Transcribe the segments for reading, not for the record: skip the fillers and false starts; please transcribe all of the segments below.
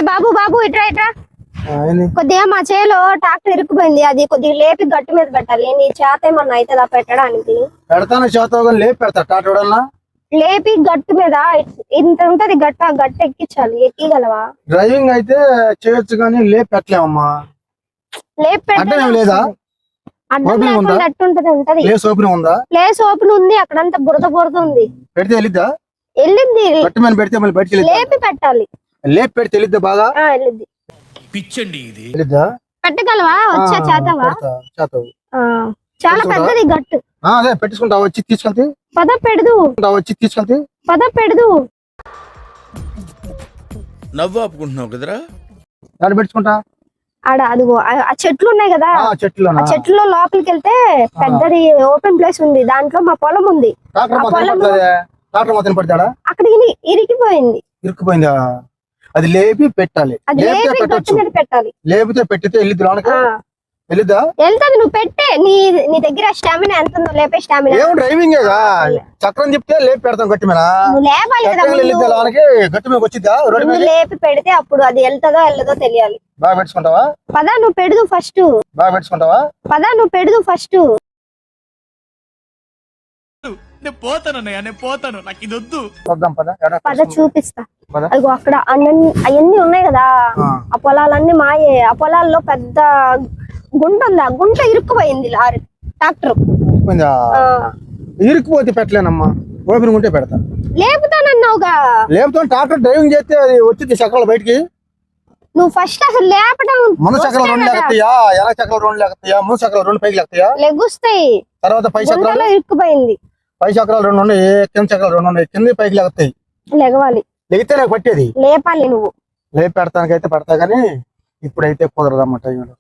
బాబు బాబు ఇట్రా ఇట్రా. కొద్దిగా మా చేలో ట్రాక్టర్ ఇరుక్కుపోయింది, అది కొద్దిగా లేపి గట్టు మీద పెట్టాలి. నీ చేత ఏమన్నా అవుతుందా పెట్టడానికి? పెడతాను చేత లేపి పెడతా ట్రాక్టర్ లేపి గట్టు మీద ఇంత ఉంటది గట్టు ఎక్కించాలి. ఎక్కిగలవా? డ్రైవింగ్ అయితే చేయొచ్చు కానీ లేపి పెట్టలేమమ్మా. లేపి పెట్టడం లేదా? ఉంటది. ప్లేస్ ఓపెన్ ఉంది, అక్కడంతా బురద బురద ఉంది. పెడితే వెళ్ళిద్దా? వెళ్ళింది. పెడితే మళ్ళీ బయటికి లేపి పెట్టాలి. లేపి పెడితే వెళ్ళిద్దా? బాగా వెళ్ళిద్ది. పిచ్చండి ఇది. పెట్టగలవా? వచ్చా చేతవా? చాలా పెద్దది గట్టు. అదే పెట్టించుకుంటా వచ్చి తీసుకెళ్తే. పద పెడదు. వచ్చి తీసుకెళ్తే. పద పెడదు. నవ్వు ఆపుకుంటున్నావు కదరా? దాన్ని పెట్టుకుంటా. ఆడ అదిగో ఆ చెట్లు ఉన్నాయి కదా, చెట్లు లోపలికి వెళ్తే పెద్దది ఓపెన్ ప్లేస్ ఉంది, దాంట్లో మా పొలం ఉంది. అక్కడికి ఇరికిపోయింది. ఇరుక్కుపోయిందా? అది లేపి పెట్టాలి. పెట్టాలి. లేపితే పెట్టితే వెళ్ళిద్దా? వెళ్తాది. నువ్వు పెట్టే. నీ దగ్గర స్టామినా ఎంత ఉందో లేపే స్టామినా. డ్రైవింగ్ చక్రం చెప్తే లేపి పెడతాం గట్టి మీద. లేపాలి కదా గట్టి మీద వచ్చిద్దా? లేపి పెడితే అప్పుడు అది వెళ్తాదో వెళ్ళదో తెలియాలి. బాగా పెట్టుకుంటావా? పదా నువ్వు పెడదు ఫస్ట్. బాగా పెట్టుకుంటావా? పదా నువ్వు పెడదు ఫస్ట్. నేను పోతాను, నాకు ఇది వద్దు. పద చూపిస్తా. అదిగో అక్కడ అవన్నీ ఉన్నాయి కదా, ఆ పొలాలన్నీ మాయే. ఆ పొలాల్లో పెద్ద గుంట ఉంది, ఆ గుంట ఇరుక్కుపోయింది లారీ ట్రాక్టర్. ఇరుక్కుపోతే పెట్టలేనమ్మా, ఓపెన్ ఉంటే పెడతా. లేపుతానన్నావుగా. లేపుతాను. ట్రాక్టర్ డ్రైవింగ్ చేస్తే అది వచ్చింది చక్రాలు బయటికి. నువ్వు ఫస్ట్ అసలు లేపడం. ముందు చక్రాలు రెండు లేకపోతాయా? ఎలా చక్రాలు రెండు లేకపోతాయా? ముందు చక్రాలు రెండు పైకి లేకపోతాయా? లెగుస్తాయి. తర్వాత పై చక్రాలు ఇరుక్కుపోయింది. పై చక్రాలు రెండు ఉన్నాయి, కింద చక్రాలు రెండు ఉన్నాయి. కింద పైకి లేకపోతాయి. లెగవాలి. లెగితే నాకు పట్టేది. లేపాలి నువ్వు. లేపి పెడతానికైతే పెడతా గానీ ఇప్పుడైతే కుదరదమ్మా.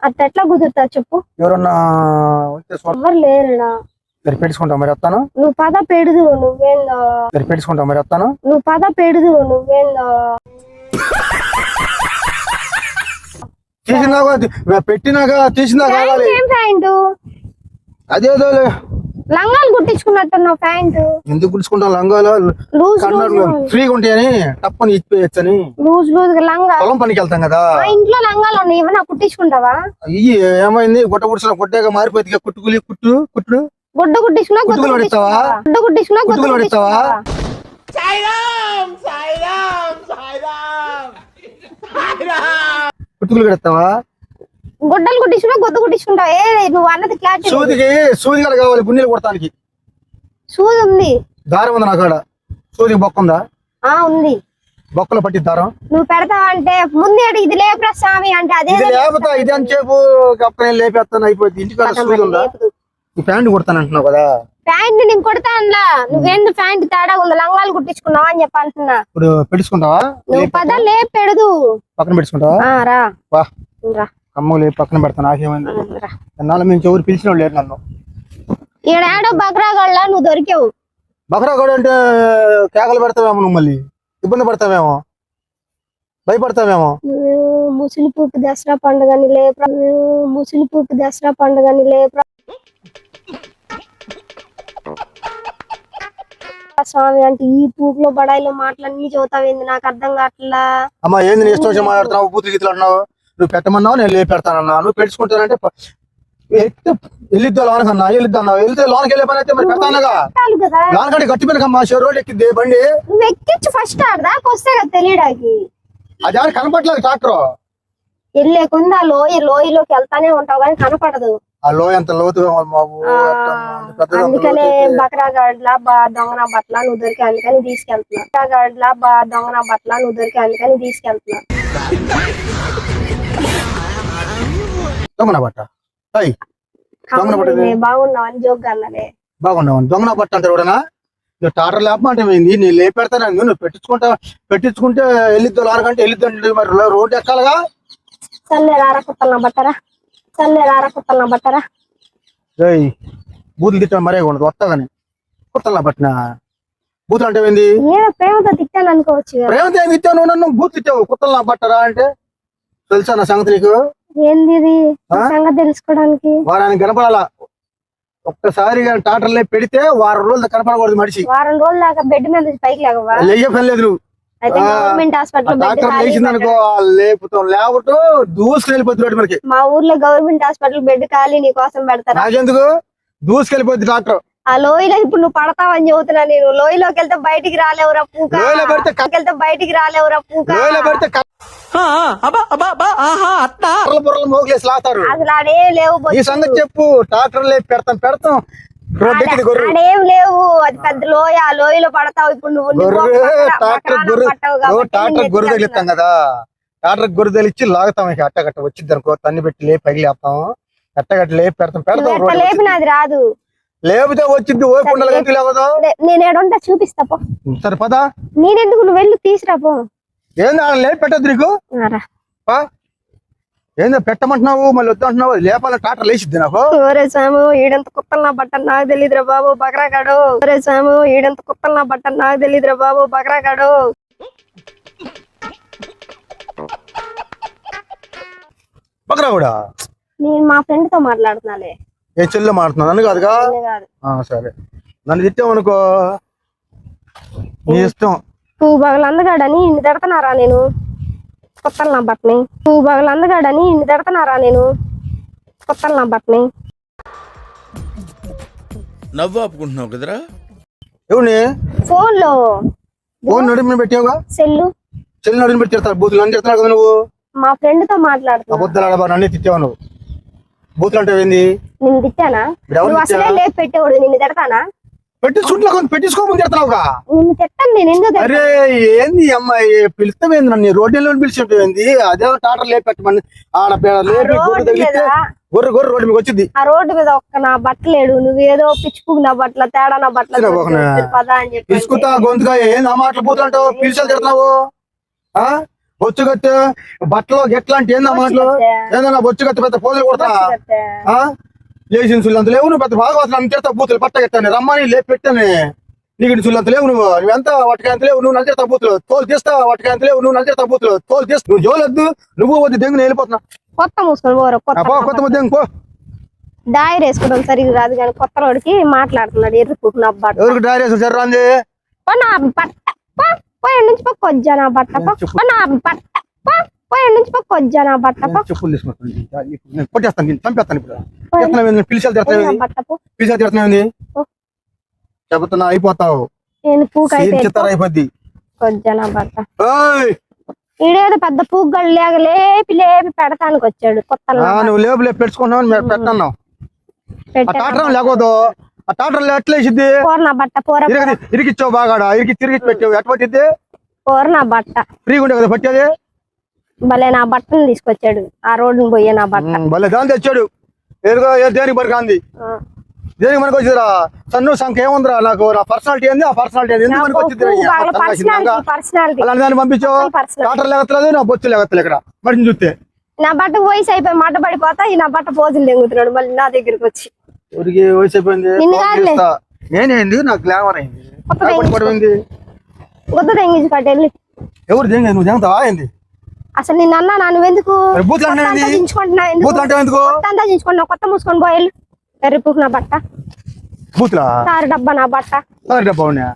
అట్లా ఎట్లా కుదురుతా చెప్పు? ఎవరన్నా ఎవరు లేరుడా. మరి పెట్టుకుంటావు మరి వస్తాను. నువ్వు పద పెడదు. నువ్వేందో మరి పెట్టుకుంటావు మరి వస్తాను. నువ్వు పద పెడదు. నువ్వేందో తీసినాక పెట్టినాక తీసినాక అదేదో లంగాలు కుట్టించుకున్నట్టున్నావు. ప్యాంటు ఎందుకు కుట్టించుకుంటావు? లంగాలు ఫ్రీగా ఉంటాయని తప్పని ఇచ్చిపోయచ్చని. లూజ్ లంగా పొలం పనికి వెళ్తాం కదా, ఇంట్లో లంగాలు ఉన్నాయి. ఏమన్నా కుట్టించుకుంటావా? ఇవి ఏమైంది? గుట్ట కుట్టిన కొట్టేగా మారిపోయింది. కుట్టుడు గుడ్డ కుట్టించుకున్నా గుట్టుకులు పడిస్తావా? గుడ్డ కుట్టించుకున్నా గుట్టుకులు పడిస్తావా? కుట్టుకులు కడతావా? గుడ్డలు కుట్టించుకున్నా గొద్దు కుట్టించుకుంటావు. నువ్వు అన్నది క్లారిటీ. సూది కూడా కావాలి గుండెలు కొడతానికి. సూది ఉంది. దారం ఉంది నా కాడ. సూదికి బొక్క ఉందా? ఉంది. బొక్కలు పట్టి దారం నువ్వు పెడతావా అంటే ముందే ఇది లేపరా స్వామి అంటే అదే లేపుతా. ఇది అని చెప్పు కప్పని లేపేస్తాను అయిపోయింది. ఇంటికాడ సూది ఉందా? ఈ ప్యాంట్ కుడతానంటున్నావు కదా. ప్యాంట్ నేను కొడతా అన్నా. నువ్వేందు ప్యాంట్ తేడా ఉంది, లంగాలు కుట్టించుకున్నావా అని చెప్పి అంటున్నా. ఇప్పుడు పెట్టుకుంటావా? నువ్వు పద లేపి పెడదు. పక్కన పెట్టుకుంటావా? రా వా అమ్మ లేపి పక్కన పెడతా. నాకేమైంది? ఎన్నాళ్ళు మేము ఎవరు పిలిచిన వాళ్ళు లేరు నన్ను. ఈడాడో బక్రాగళ్ళ నువ్వు దొరికావు. బక్రాగడు అంటే కేకలు పెడతావేమో, నువ్వు మళ్ళీ ఇబ్బంది పడతావేమో, భయపడతావేమో. ముసలి పూపు దసరా పండుగని లేపరా. ముసలి పూపు దసరా పండుగని లేపరా స్వామి అంటే ఈ పూకులో బడాయిలో మాటలన్నీ చదువుతావేంది? నాకు అర్థం కావట్లా. అమ్మా ఏంది నీ ఇష్టం వచ్చి మాట్లాడుతున్నావు? బూతులు గీతలు అంటున్నావు. నువ్వు పెట్టమన్నావు, నేను లేపి పెడతానన్నా. నువ్వు పెట్టుకుంటానంటే వెళ్ళిద్దా లోనకి అన్నా? వెళ్ళిద్దా అన్నావు. వెళ్తే లోనకి వెళ్ళే పని అయితే మరి పెడతానగా. లోనకంటే గట్టి పెనకమ్మా. రోడ్ ఎక్కిద్ది బండి. నువ్వు ఎక్కించు ఫస్ట్. ఆడదాకా వస్తే కదా తెలియడానికి. అది ఆడ కనపట్లేదు ట్రాక్టర్. వెళ్ళేకుండా లోయలోకి వెళ్తానే ఉంటావు కానీ కనపడదు. ఆ లోయ ఎంత లోతుగా బాబు. అందుకనే బక్రాగడ్ల దొంగన బట్టల నువ్వు దొరికి అందుకని తీసుకెళ్తున్నా. బక్రాగడ్ల దొంగన బట్టల నువ్వు దొరికి అందుకని తీసుకెళ్తున్నా. దొంగన బట్ట బాగున్నావని జోక్ అన్నదే. బాగున్నావని దొంగన బట్ట అంటే కూడా టాటర్ లేపమంటే నేను లేపెడతాను. నువ్వు పెట్టించుకుంటే వెళ్ళిద్దు. లారకంటే వెళ్ళిద్దండి. మరి రోడ్డు ఎక్కాలిగా. చల్లే రారా కుత్తల్లా బట్టరా. బూతులు తిట్టాను మరే ఉండదు. వస్తాగాని కుత్తల్లా పట్టిన బూతులు అంటే ఏంది? ప్రేమతో తిట్టాను అనుకోవచ్చు. ప్రేమతో ఏమి తిట్టావు? నన్ను బూత్ తిట్టావు. కుత్తల్లా బట్టరా అంటే తెలుసా నా సంగతి నీకు? ఏంది సంగతి తెలుసుకోవడానికి? వారానికి కనపడాలా. ఒక్కసారి టాటర్లే పెడితే వారం రోజులు కనపడకూడదు మనిషి. వారం రోజులు దాకా బెడ్ మీద పైకి లేకలేదు నువ్వు. అయితే గవర్నమెంట్ హాస్పిటల్ బెడ్ డాక్టర్ ఖాళీ లేచింది అనుకో లేపుతాం లేవటం దూసుకెళ్ళిపోతుంది మనకి. మా ఊర్లో గవర్నమెంట్ హాస్పిటల్ బెడ్ ఖాళీ నీ కోసం పెడతారా? నాకెందుకు దూసుకెళ్ళిపోద్ది డాక్టర్. ఆ లోయలో ఇప్పుడు నువ్వు పడతావని చెబుతున్నా నేను. లోయలోకి వెళ్తే బయటికి రాలేవురా పూక. లోయలో పడితే వెళ్తే బయటికి రాలేవురా పూక. లోయలో పడితే బుర్రలు మోగులేసి లాతారు. అసలు ఆడేం లేవు ఈ సంగతి చెప్పు. డాక్టర్ లేపి పెడతాం రొడ్డెక్కింది గొర్రె. ఆడేం లేవు. అది పెద్ద లోయ. ఆ లోయలో పడతావు ఇప్పుడు నువ్వు. డాక్టర్ గొర్రె తగిలిస్తాం కదా. డాక్టర్ గొర్రె తగిలిచ్చి లాగుతాం. ఇక అట్టగట్ట వచ్చింది అనుకో తన్ని పెట్టి లేపి పగిలేస్తాం. అట్టగట్ట లేపి పెడతాం. లేపినది రాదు. లేపితే వచ్చింది ఓకుండా లేవదు. నేను ఏడుంటా చూపిస్తా పో. సరే పదా. నేనెందుకు నువ్వు వెళ్ళి తీసురా పో. ఏంది ఆడ లేపి పెట్టద్దు నీకు. ఏందో పెట్టమంటున్నావు మళ్ళీ వద్దు అంటున్నావు. లేపాల టాటర్ లేచిద్ది నాకు. ఒరే సాము ఈడంత కుక్కలు నా బట్ట నాకు తెలియదురా బాబు బకరాగాడు. ఒరే సాము ఈడంత కుక్కలు నా బట్ట నాకు తెలియదురా బాబు బకరాగాడు. బకరా కూడా నేను మా ఫ్రెండ్ తో మాట్లాడుతున్నాలే. ఏ చెల్లె మాడుతున్నా నన్ను కాదుగా. సరే నన్ను తిట్టామనుకో నీ ఇష్టం. పువ్వు బగలు అందగాడని ఇన్ని తిడతానారా నేను. కొత్తలు నా బట్టని. పువ్వు బగలు అందగాడని ఇన్ని తిడతానారా నేను. కొత్తలు నా బట్టని. నవ్వు ఆపుకుంటున్నావు కదరా. ఎవరిని ఫోన్ లో ఫోన్ నడుము పెట్టావుగా. చెల్లి నడుము పెట్టి తిడతారు. బూతులు నన్ను తిడతావు కదా నువ్వు. మా ఫ్రెండ్ తో మాట్లాడుతున్నా. అబద్ధాలు ఆడబా నన్ను తిట్టావు నువ్వు. బూతులు అంటే ఏంది? నిన్ను తిట్టానా? నువ్వు అసలే లేపు పెట్టేవాడు. నిన్ను తిడతానా? పెట్టి చుట్టూ పెట్టించుకోమని తిడతావుగా. నిన్ను తిట్టాను నేను. ఎందుకు అరే ఏంది అమ్మాయి పిలుస్తావేంది నన్ను రోడ్డులో పిలిచేది. అదే టాటర్ లేపి పెట్టమని ఆడపేడ లేపి గొర్రె రోడ్డు మీకు వచ్చింది. ఆ రోడ్డు మీద ఒక్క నా బట్టలేడు. నువ్వేదో పిచ్చుకు నా బట్టల తేడా నా బట్టల పదా అని చెప్పి పిలుచుకుంటా గొంతుగా ఏంది ఆ మాటలు పోతుంటావు. పిలిచాలు తిడతావు. బొచ్చుగట్టు బట్టలు గెట్లా అంటే ఏందా మాటలు. ఏందన్నా బొచ్చుగట్టు పెద్ద పోజులు కొడతా. లేచిన సుల్లంత లేవు నువ్వు. పెద్ద బాగా వస్తా తిడతా. బూతులు పట్ట కట్టాను రమ్మని లేపి పెట్టాను. నీకు సుల్లంత లేవు నువ్వెంత వాటికాంత లేవు. నువ్వు నలిచేస్తా బూతులు తోలు తీస్తా. వాటికాంత లేవు. నువ్వు నలిచేస్తా బూతులు తోలు తీస్తా. నువ్వు జోలొద్దు. నువ్వు వద్దు దెంగు వెళ్ళిపోతున్నా. కొత్త మూసుకొని పోరు. కొత్త ముద్ద పో. డాయర్ వేసుకోవడం సరిగ్గా రాదు కానీ కొత్త రోడ్కి మాట్లాడుతున్నాడు. ఎర్రపుకు నా బట్ట. ఎవరికి డాయర్ వేసుకుని జర్రాంది. నా బట్ట పోయి నుంచి పక్కొజ్జా నా బట్ట. నా బట్ట పోయి నుంచి పక్కొజ్జా నా బట్ట. చెప్పులు తీసుకుంటాను కొట్టేస్తాను. చంపేస్తాను ఇప్పుడు. పిలిచాలు తిడతానేది చెబుతున్నా అయిపోతావు. నేను చిత్తారు అయిపోద్ది. కొజ్జా నా బట్ట. ఈడేదో పెద్ద పూగళ్ళు లేక లేపి పెడతానికి వచ్చాడు. కొత్త నువ్వు లేపు పెట్టుకున్నావు పెట్టన్నావు. లేకపోతే ఆ టాటర్ ఎట్లా వేసిద్ది. నా బట్ట ఇరికిచ్చావు బాగా తిరిగి పెట్టావు. ఎట్లా పట్టిద్ది. నా బట్ట ఫ్రీగా ఉండే కదా పట్టేది. భలే నా బట్టను తీసుకొచ్చాడు. ఆ రోడ్డును పోయే నా బట్ట భలే దాన్ని తెచ్చాడు. ఏదో దేనికి మనకు అంది. దేనికి మనకు వచ్చిందిరా సన్ను సంఖ్య ఏముందిరా. నాకు నా పర్సనాలిటీ ఏంది. ఆ పర్సనాలిటీ ఎందుకు మనకు వచ్చింది. అలాంటి దాన్ని పంపించావు. టాటర్ లేగట్లేదు. నా బొచ్చు లేగట్లేదు. ఇక్కడ మడిని చూస్తే నా బట్ట వయసు అయిపోయి మట్ట పడిపోతా. ఈ నా బట్ట పోజులు తెంగుతున్నాడు మళ్ళీ నా దగ్గరికి వచ్చి. ఊరికి వయసు అయిపోయింది. నేనేంది నాకు గ్లామర్ అయింది. కొత్త తెంగించి కట్టెళ్ళి. ఎవరు దేంగ నువ్వు దేంగుతావా ఏంది. అసలు నిన్న అన్నా నువ్వెందుకు బూతులు కొత్త మూసుకొని పోయేళ్ళు. ఎర్రిపుకు నా బట్ట. బూతులా సారి డబ్బా నా బట్ట. డబ్బా ఉన్నా